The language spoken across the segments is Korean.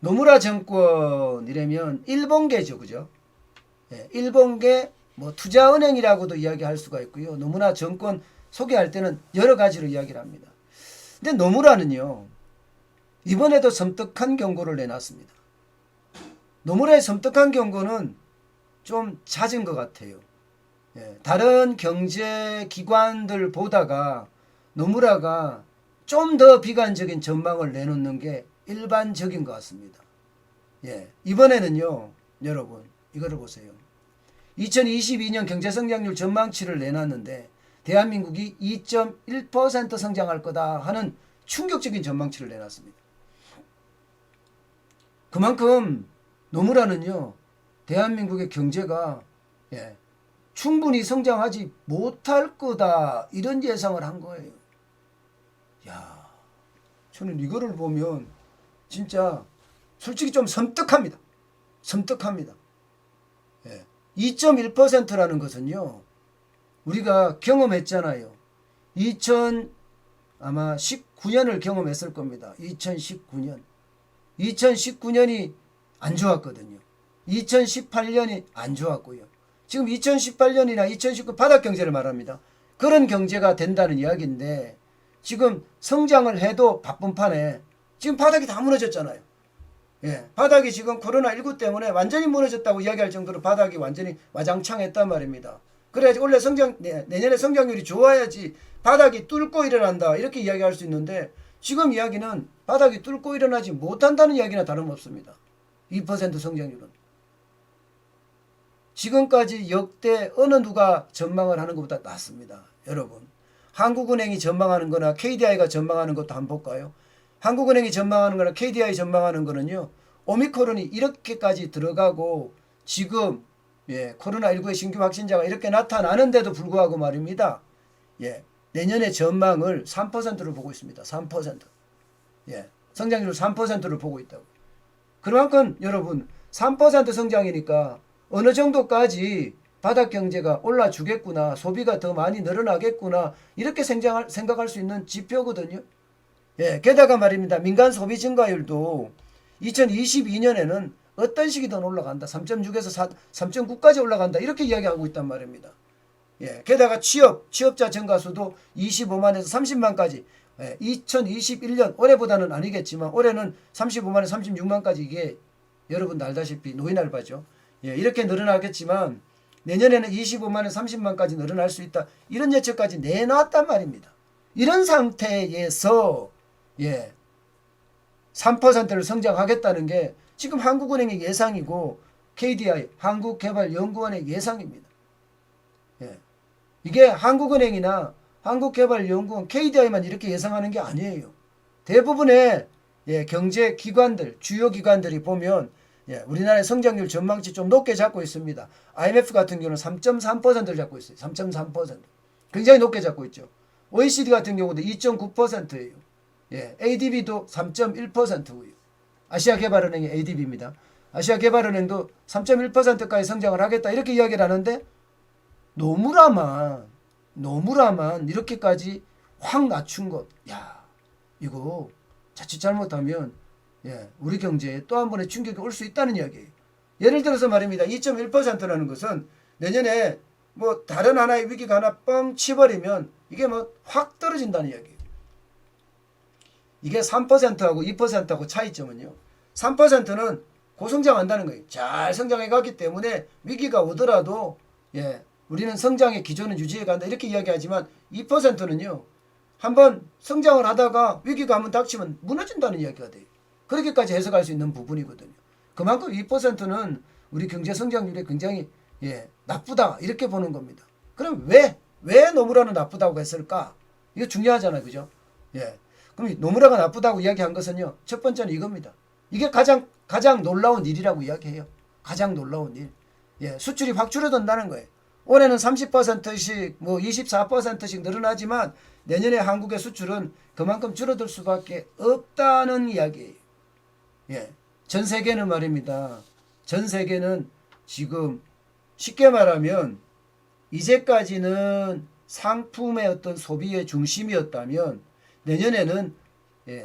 노무라 정권이라면 일본계죠, 그죠? 예, 일본계 뭐 투자은행이라고도 이야기할 수가 있고요. 노무라 정권 소개할 때는 여러 가지로 이야기를 합니다. 근데 노무라는요, 이번에도 섬뜩한 경고를 내놨습니다. 노무라의 섬뜩한 경고는 좀 잦은 것 같아요. 예, 다른 경제기관들 보다가 노무라가 좀 더 비관적인 전망을 내놓는 게 일반적인 것 같습니다. 예, 이번에는요, 여러분, 이거를 보세요. 2022년 경제성장률 전망치를 내놨는데 대한민국이 2.1% 성장할 거다 하는 충격적인 전망치를 내놨습니다. 그만큼 노무라는요, 대한민국의 경제가 예, 충분히 성장하지 못할 거다 이런 예상을 한 거예요. 야, 저는 이거를 보면 진짜 솔직히 좀 섬뜩합니다. 섬뜩합니다. 예, 2.1%라는 것은요, 우리가 경험했잖아요. 2000 아마 19년을 경험했을 겁니다. 2019년. 2019년이 안 좋았거든요. 2018년이 안 좋았고요. 지금 2018년이나 2019 바닥 경제를 말합니다. 그런 경제가 된다는 이야기인데 지금 성장을 해도 바쁜 판에 지금 바닥이 다 무너졌잖아요. 예, 바닥이 지금 코로나19 때문에 완전히 무너졌다고 이야기할 정도로 바닥이 완전히 와장창했단 말입니다. 그래야지 원래 내년에 성장률이 좋아야지 바닥이 뚫고 일어난다 이렇게 이야기할 수 있는데 지금 이야기는 바닥이 뚫고 일어나지 못한다는 이야기나 다름없습니다. 2% 성장률은. 지금까지 역대 어느 누가 전망을 하는 것보다 낫습니다. 여러분. 한국은행이 전망하는 거나 KDI가 전망하는 것도 한번 볼까요? 한국은행이 전망하는 거나 KDI 전망하는 거는요. 오미크론이 이렇게까지 들어가고 지금 예, 코로나19의 신규 확진자가 이렇게 나타나는데도 불구하고 말입니다. 예, 내년의 전망을 3%로 보고 있습니다. 3%. 예, 성장률 3%를 보고 있다고. 그만큼 여러분 3% 성장이니까 어느 정도까지 바닥 경제가 올라주겠구나, 소비가 더 많이 늘어나겠구나 이렇게 생각할 수 있는 지표거든요. 예, 게다가 말입니다. 민간 소비 증가율도 2022년에는 어떤 시기든 올라간다. 3.6에서 3.9까지 올라간다. 이렇게 이야기하고 있단 말입니다. 예, 게다가 취업자 증가수도 25만에서 30만까지. 예, 2021년 올해보다는 아니겠지만 올해는 35만에서 36만까지 이게 여러분 알다시피 노인 알바죠. 예, 이렇게 늘어나겠지만 내년에는 25만에서 30만까지 늘어날 수 있다. 이런 예측까지 내놨단 말입니다. 이런 상태에서 예, 3%를 성장하겠다는 게 지금 한국은행의 예상이고 KDI 한국개발연구원의 예상입니다. 예. 이게 한국은행이나 한국개발연구원 KDI만 이렇게 예상하는 게 아니에요. 대부분의 예, 경제기관들 주요 기관들이 보면 예, 우리나라의 성장률 전망치 좀 높게 잡고 있습니다. IMF 같은 경우는 3.3%를 잡고 있어요. 3.3%. 굉장히 높게 잡고 있죠. OECD 같은 경우도 2.9%예요. 예, ADB도 3.1%고요. 아시아개발은행이 ADB입니다. 아시아개발은행도 3.1%까지 성장을 하겠다 이렇게 이야기를 하는데 노무라만 이렇게까지 확 낮춘 것. 야, 이거 자칫 잘못하면 예, 우리 경제에 또 한 번의 충격이 올 수 있다는 이야기예요. 예를 들어서 말입니다. 2.1%라는 것은 내년에 뭐 다른 하나의 위기가 하나 뻥 치버리면 이게 뭐 확 떨어진다는 이야기예요. 이게 3%하고 2%하고 차이점은요. 3%는 고성장한다는 거예요. 잘 성장해 갔기 때문에 위기가 오더라도 예, 우리는 성장의 기조는 유지해 간다 이렇게 이야기하지만 2%는요. 한번 성장을 하다가 위기가 한번 닥치면 무너진다는 이야기가 돼요. 그렇게까지 해석할 수 있는 부분이거든요. 그만큼 2%는 우리 경제 성장률이 굉장히 예, 나쁘다 이렇게 보는 겁니다. 그럼 왜 노무라는 나쁘다고 했을까? 이거 중요하잖아요. 그죠? 예. 그럼 노무라가 나쁘다고 이야기한 것은요. 첫 번째는 이겁니다. 이게 가장 놀라운 일이라고 이야기해요. 가장 놀라운 일. 예, 수출이 확 줄어든다는 거예요. 올해는 30%씩 뭐 24%씩 늘어나지만 내년에 한국의 수출은 그만큼 줄어들 수밖에 없다는 이야기예요. 예. 전 세계는 말입니다. 전 세계는 지금 쉽게 말하면 이제까지는 상품의 어떤 소비의 중심이었다면 내년에는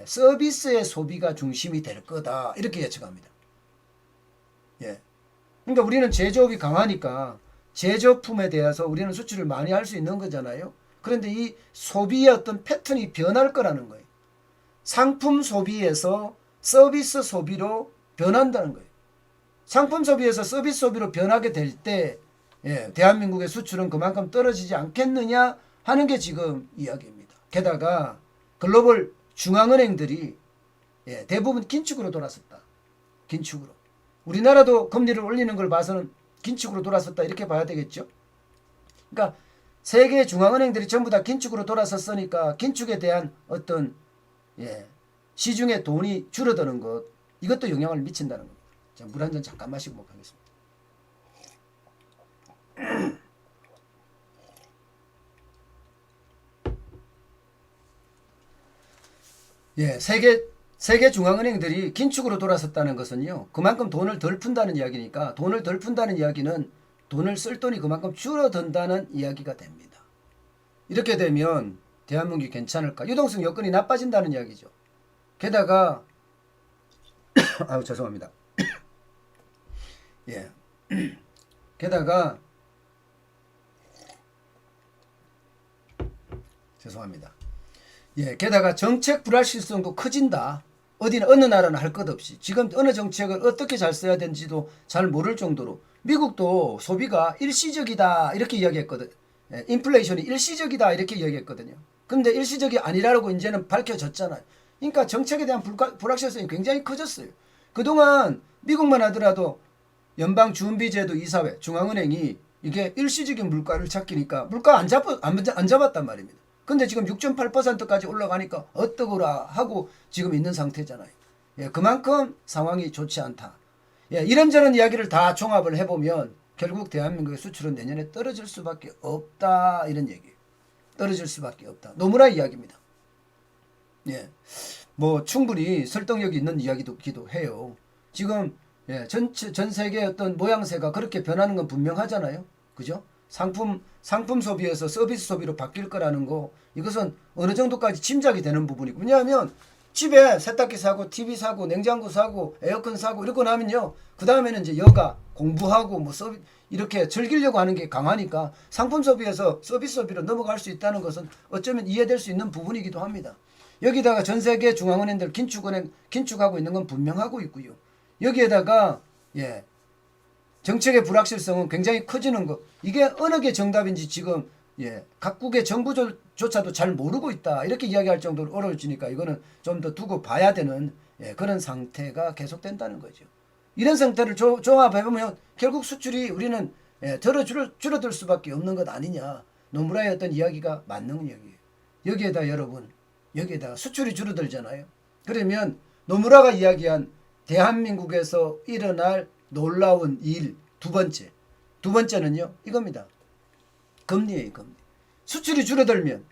서비스의 소비가 중심이 될 거다. 이렇게 예측합니다. 예. 그러니까 우리는 제조업이 강하니까 제조품에 대해서 우리는 수출을 많이 할 수 있는 거잖아요. 그런데 이 소비의 어떤 패턴이 변할 거라는 거예요. 상품 소비에서 서비스 소비로 변한다는 거예요. 상품 소비에서 서비스 소비로 변하게 될 때 대한민국의 수출은 그만큼 떨어지지 않겠느냐 하는 게 지금 이야기입니다. 게다가 글로벌 중앙은행들이 대부분 긴축으로 돌아섰다. 긴축으로. 우리나라도 금리를 올리는 걸 봐서는 긴축으로 돌아섰다 이렇게 봐야 되겠죠. 그러니까 세계 중앙은행들이 전부 다 긴축으로 돌아섰으니까 긴축에 대한 어떤 시중에 돈이 줄어드는 것 이것도 영향을 미친다는 겁니다. 자, 물 한 잔 잠깐 마시고 먹겠습니다. 세계 중앙은행들이 긴축으로 돌아섰다는 것은요. 그만큼 돈을 덜 푼다는 이야기니까 돈을 덜 푼다는 이야기는 돈을 쓸 돈이 그만큼 줄어든다는 이야기가 됩니다. 이렇게 되면 대한민국이 괜찮을까? 유동성 여건이 나빠진다는 이야기죠. 게다가 아유 죄송합니다. 게다가 죄송합니다. 게다가 정책 불확실성도 커진다. 어느 나라는 할 것 없이 지금 어느 정책을 어떻게 잘 써야 되는지도 잘 모를 정도로 미국도 소비가 일시적이다 이렇게 이야기했거든. 인플레이션이 일시적이다 이렇게 이야기했거든요. 근데 일시적이 아니라고 이제는 밝혀졌잖아요. 그러니까 정책에 대한 불확실성이 굉장히 커졌어요. 그동안 미국만 하더라도 연방준비제도 이사회 중앙은행이 이게 일시적인 물가를 찾기니까 물가 안 잡았단 말입니다. 근데 지금 6.8%까지 올라가니까 어떡하라 하고 지금 있는 상태잖아요. 그만큼 상황이 좋지 않다. 이런저런 이야기를 다 종합을 해보면 결국 대한민국의 수출은 내년에 떨어질 수밖에 없다 이런 얘기예요. 떨어질 수밖에 없다. 노무라 이야기입니다. 뭐 충분히 설득력이 있는 이야기도 해요. 지금 전 세계의 어떤 모양새가 그렇게 변하는 건 분명하잖아요. 그죠? 상품 소비에서 서비스 소비로 바뀔 거라는 거 이것은 어느 정도까지 짐작이 되는 부분이고 왜냐하면 집에 세탁기 사고 TV 사고 냉장고 사고 에어컨 사고 이러고 나면요 그 다음에는 이제 여가 공부하고 뭐 이렇게 즐기려고 하는 게 강하니까 상품 소비에서 서비스 소비로 넘어갈 수 있다는 것은 어쩌면 이해될 수 있는 부분이기도 합니다. 여기다가 전 세계 중앙은행들 긴축하고 있는 건 분명하고 있고요. 여기에다가 정책의 불확실성은 굉장히 커지는 것. 이게 어느 게 정답인지 지금 각국의 정부조차도 잘 모르고 있다. 이렇게 이야기할 정도로 어려워지니까 이거는 좀 더 두고 봐야 되는 그런 상태가 계속된다는 거죠. 이런 상태를 종합해보면 결국 수출이 우리는 줄어들 수밖에 없는 것 아니냐. 노무라의 어떤 이야기가 맞는 이야기예요. 여기에다 여러분 여기에다가 수출이 줄어들잖아요. 그러면 노무라가 이야기한 대한민국에서 일어날 놀라운 일 두 번째는요 이겁니다. 금리예요. 금리. 수출이 줄어들면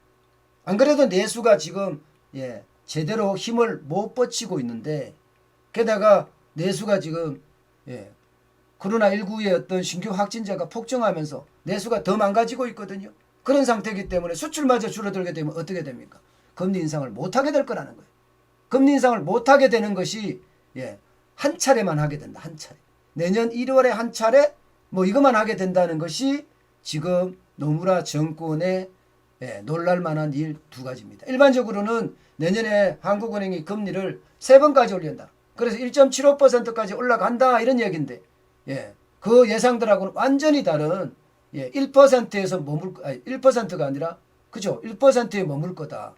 안 그래도 내수가 지금 제대로 힘을 못 뻗치고 있는데 게다가 내수가 지금 코로나19의 어떤 신규 확진자가 폭증하면서 내수가 더 망가지고 있거든요. 그런 상태이기 때문에 수출마저 줄어들게 되면 어떻게 됩니까? 금리 인상을 못하게 될 거라는 거예요. 금리 인상을 못하게 되는 것이 한 차례만 하게 된다. 한 차례. 내년 1월에 한 차례 뭐 이것만 하게 된다는 것이 지금 노무라 정권의 놀랄만한 일 두 가지입니다. 일반적으로는 내년에 한국은행이 금리를 3번까지 올린다. 그래서 1.75%까지 올라간다 이런 얘기인데 그 예상들하고는 완전히 다른 1%에서 1%가 아니라 그죠? 1%에 머물 거다.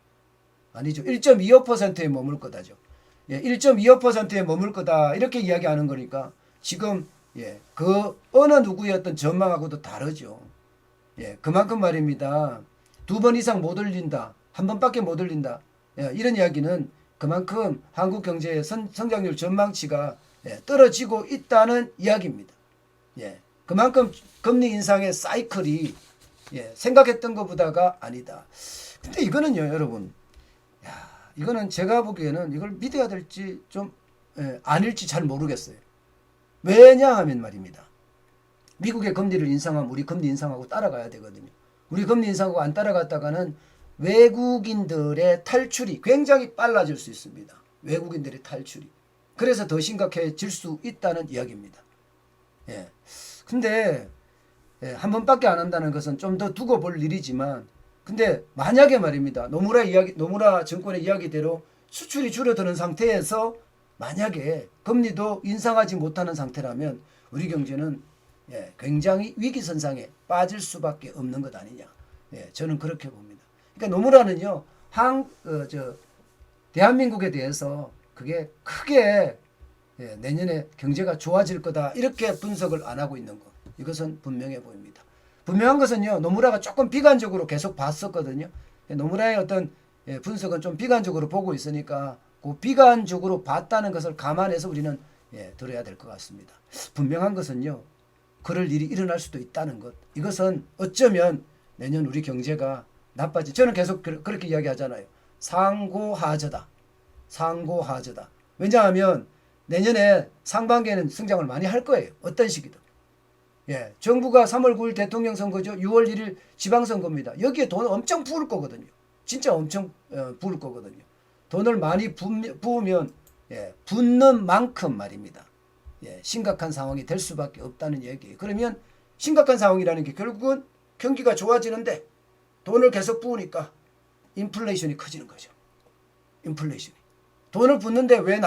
아니죠. 1.25%에 머물 거다죠. 1.25%에 머물 거다. 이렇게 이야기하는 거니까 지금 그 어느 누구의 어떤 전망하고도 다르죠. 그만큼 말입니다. 2번 이상 못 올린다. 한 번밖에 못 올린다. 이런 이야기는 그만큼 한국 경제의 성장률 전망치가 떨어지고 있다는 이야기입니다. 그만큼 금리 인상의 사이클이 생각했던 것보다가 아니다. 근데 이거는요, 여러분. 이거는 제가 보기에는 이걸 믿어야 될지 좀 아닐지 잘 모르겠어요. 왜냐하면 말입니다. 미국의 금리를 인상하면 우리 금리 인상하고 따라가야 되거든요. 우리 금리 인상하고 안 따라갔다가는 외국인들의 탈출이 굉장히 빨라질 수 있습니다. 외국인들의 탈출이. 그래서 더 심각해질 수 있다는 이야기입니다. 예. 근데 한 번밖에 안 한다는 것은 좀 더 두고 볼 일이지만, 근데 만약에 말입니다. 노무라 정권의 이야기대로 수출이 줄어드는 상태에서 만약에 금리도 인상하지 못하는 상태라면 우리 경제는 굉장히 위기선상에 빠질 수밖에 없는 것 아니냐. 저는 그렇게 봅니다. 그러니까 노무라는요, 대한민국에 대해서 그게 크게 내년에 경제가 좋아질 거다 이렇게 분석을 안 하고 있는 것, 이것은 분명해 보입니다. 분명한 것은요, 노무라가 조금 비관적으로 계속 봤었거든요. 노무라의 어떤 분석은 좀 비관적으로 보고 있으니까 그 비관적으로 봤다는 것을 감안해서 우리는 들어야 될 것 같습니다. 분명한 것은요, 그럴 일이 일어날 수도 있다는 것, 이것은 어쩌면 내년 우리 경제가 저는 계속 그렇게 이야기하잖아요. 상고하저다. 상고하저다. 왜냐하면 내년에 상반기에는 성장을 많이 할 거예요. 어떤 식이든. 정부가 3월 9일 대통령 선거죠. 6월 1일 지방선거입니다. 여기에 돈 엄청 부을 거거든요. 진짜 엄청 부을 거거든요. 돈을 많이 부으면 붓는 만큼 말입니다. 심각한 상황이 될 수밖에 없다는 얘기예요. 그러면 심각한 상황이라는 게 결국은 경기가 좋아지는데 돈을 계속 부으니까 인플레이션이 커지는 거죠. 인플레이션이. 돈을 붓는데 왜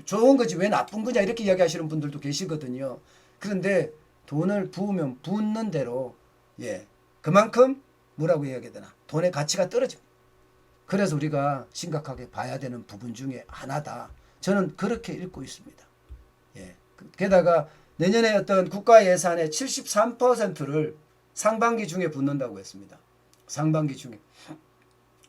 좋은 거지 왜 나쁜 거냐 이렇게 이야기하시는 분들도 계시거든요. 그런데 돈을 부으면 붓는 대로 그만큼 뭐라고 이야기해야 되나, 돈의 가치가 떨어집니다. 그래서 우리가 심각하게 봐야 되는 부분 중에 하나다. 저는 그렇게 읽고 있습니다. 게다가 내년에 어떤 국가 예산의 73%를 상반기 중에 붓는다고 했습니다. 상반기 중에.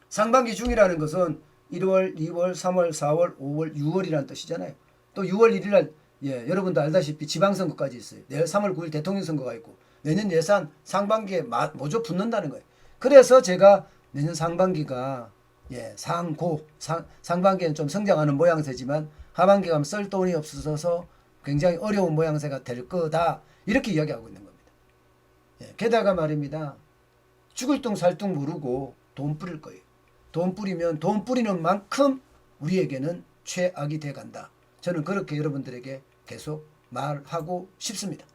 상반기 중이라는 것은 1월, 2월, 3월, 4월, 5월, 6월이라는 뜻이잖아요. 또 6월 1일 날 여러분도 알다시피 지방선거까지 있어요. 내일 3월 9일 대통령 선거가 있고 내년 예산 상반기에 모조 붙는다는 거예요. 그래서 제가 내년 상반기가 상반기에는 좀 성장하는 모양새지만 하반기 가면 쓸 돈이 없어서 굉장히 어려운 모양새가 될 거다 이렇게 이야기하고 있는 겁니다. 게다가 말입니다. 죽을 둥 살 둥 모르고 돈 뿌릴 거예요. 돈 뿌리면 돈 뿌리는 만큼 우리에게는 최악이 돼간다. 저는 그렇게 여러분들에게 계속 말하고 싶습니다.